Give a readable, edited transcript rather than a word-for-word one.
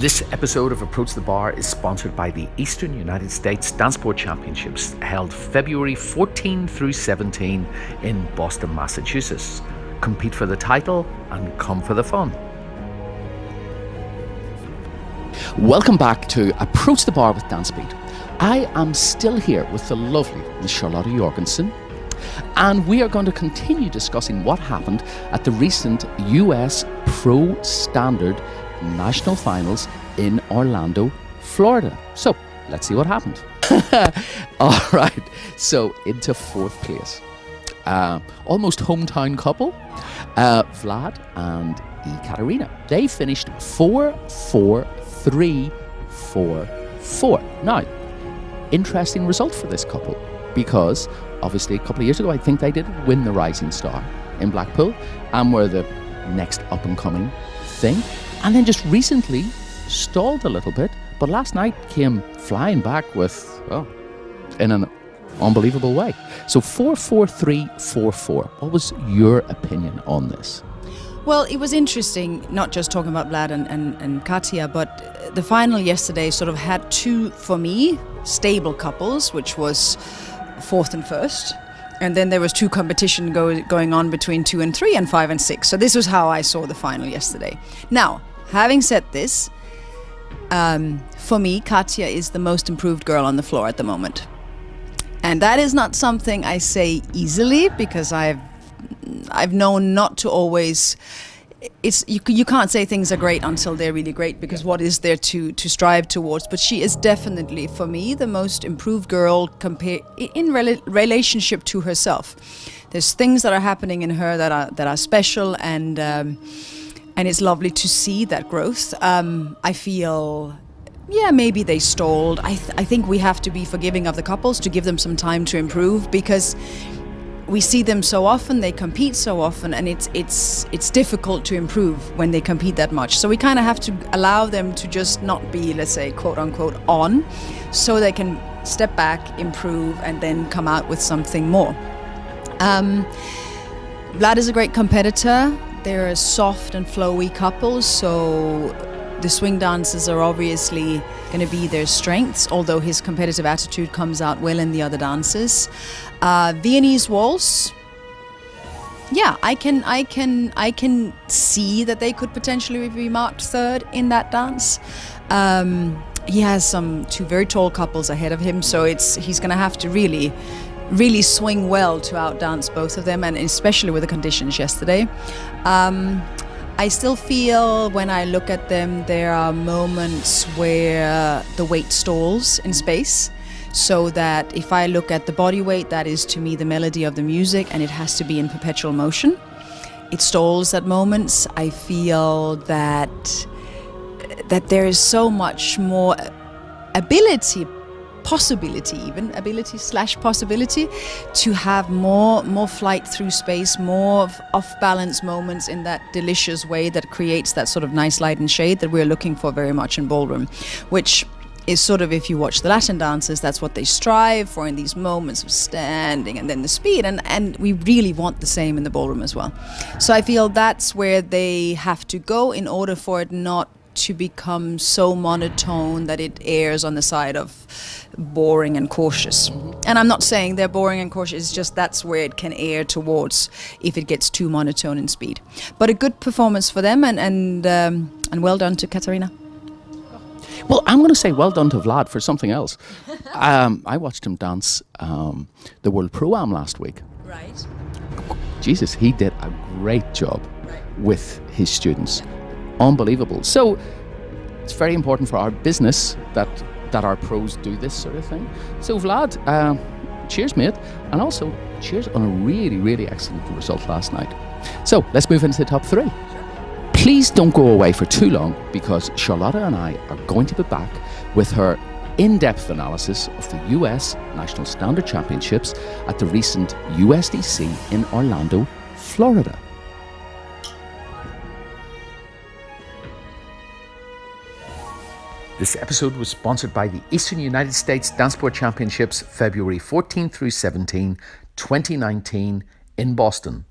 This episode of Approach the Bar is sponsored by the Eastern United States Danceboat Championships, held February 14 through 17 in Boston, Massachusetts. Compete for the title and come for the fun. Welcome back to Approach the Bar with Dancebeat. I am still here with the lovely Miss Charlotte Jorgensen, and we are going to continue discussing what happened at the recent US Pro Standard National Finals in Orlando, Florida. So, let's see what happened. All right, so into fourth place. Almost hometown couple, Vlad and Ekaterina. They finished 4-4-3-4-4. Now, interesting result for this couple, because obviously a couple of years ago I think they did win the Rising Star in Blackpool and were the next up and coming thing, and then just recently stalled a little bit, but last night came flying back with, in an unbelievable way. So 4-4-3-4-4. What was your opinion on this? Well, it was interesting, not just talking about Vlad and Katja, but the final yesterday sort of had two, for me, stable couples, which was fourth and first. And then there was two competition going on between 2 and 3 and 5 and 6. So this was how I saw the final yesterday. Now, having said this, for me, Katja is the most improved girl on the floor at the moment. And that is not something I say easily, because I've known not to always. You can't say things are great until they're really great, because what is there to strive towards? But she is definitely, for me, the most improved girl in relationship to herself. There's things that are happening in her that are special, and it's lovely to see that growth. I feel, maybe they stalled. I think we have to be forgiving of the couples, to give them some time to improve, because we see them so often, they compete so often, and it's difficult to improve when they compete that much. So we kind of have to allow them to just not be, let's say, quote unquote, on, so they can step back, improve, and then come out with something more. Vlad is a great competitor. They're a soft and flowy couple, so the swing dances are obviously going to be their strengths, although his competitive attitude comes out well in the other dances. Viennese waltz, I can see that they could potentially be marked third in that dance. He has two very tall couples ahead of him, so he's going to have to really swing well to outdance both of them, and especially with the conditions yesterday. I still feel, when I look at them, there are moments where the weight stalls in space, so that if I look at the body weight, that is to me the melody of the music, and it has to be in perpetual motion. It stalls at moments. I feel that there is so much more possibility to have more flight through space, more off-balance moments in that delicious way that creates that sort of nice light and shade that we're looking for very much in ballroom, which is sort of, if you watch the Latin dances, that's what they strive for in these moments of standing and then the speed, and we really want the same in the ballroom as well. So I feel that's where they have to go in order for it not to become so monotone that it errs on the side of boring and cautious. And I'm not saying they're boring and cautious, it's just that's where it can err towards if it gets too monotone in speed. But a good performance for them, and well done to Katarina. Well, I'm going to say well done to Vlad for something else. I watched him dance the World Pro-Am last week. Right. Jesus, he did a great job with his students. Unbelievable. So it's very important for our business that our pros do this sort of thing. So Vlad, cheers, mate, and also cheers on a really, really excellent result last night. So let's move into the top 3. Please don't go away for too long, because Charlotta and I are going to be back with her in-depth analysis of the US National Standard Championships at the recent USDC in Orlando, Florida. This episode was sponsored by the Eastern United States Danceboat Championships, February 14 through 17, 2019 in Boston.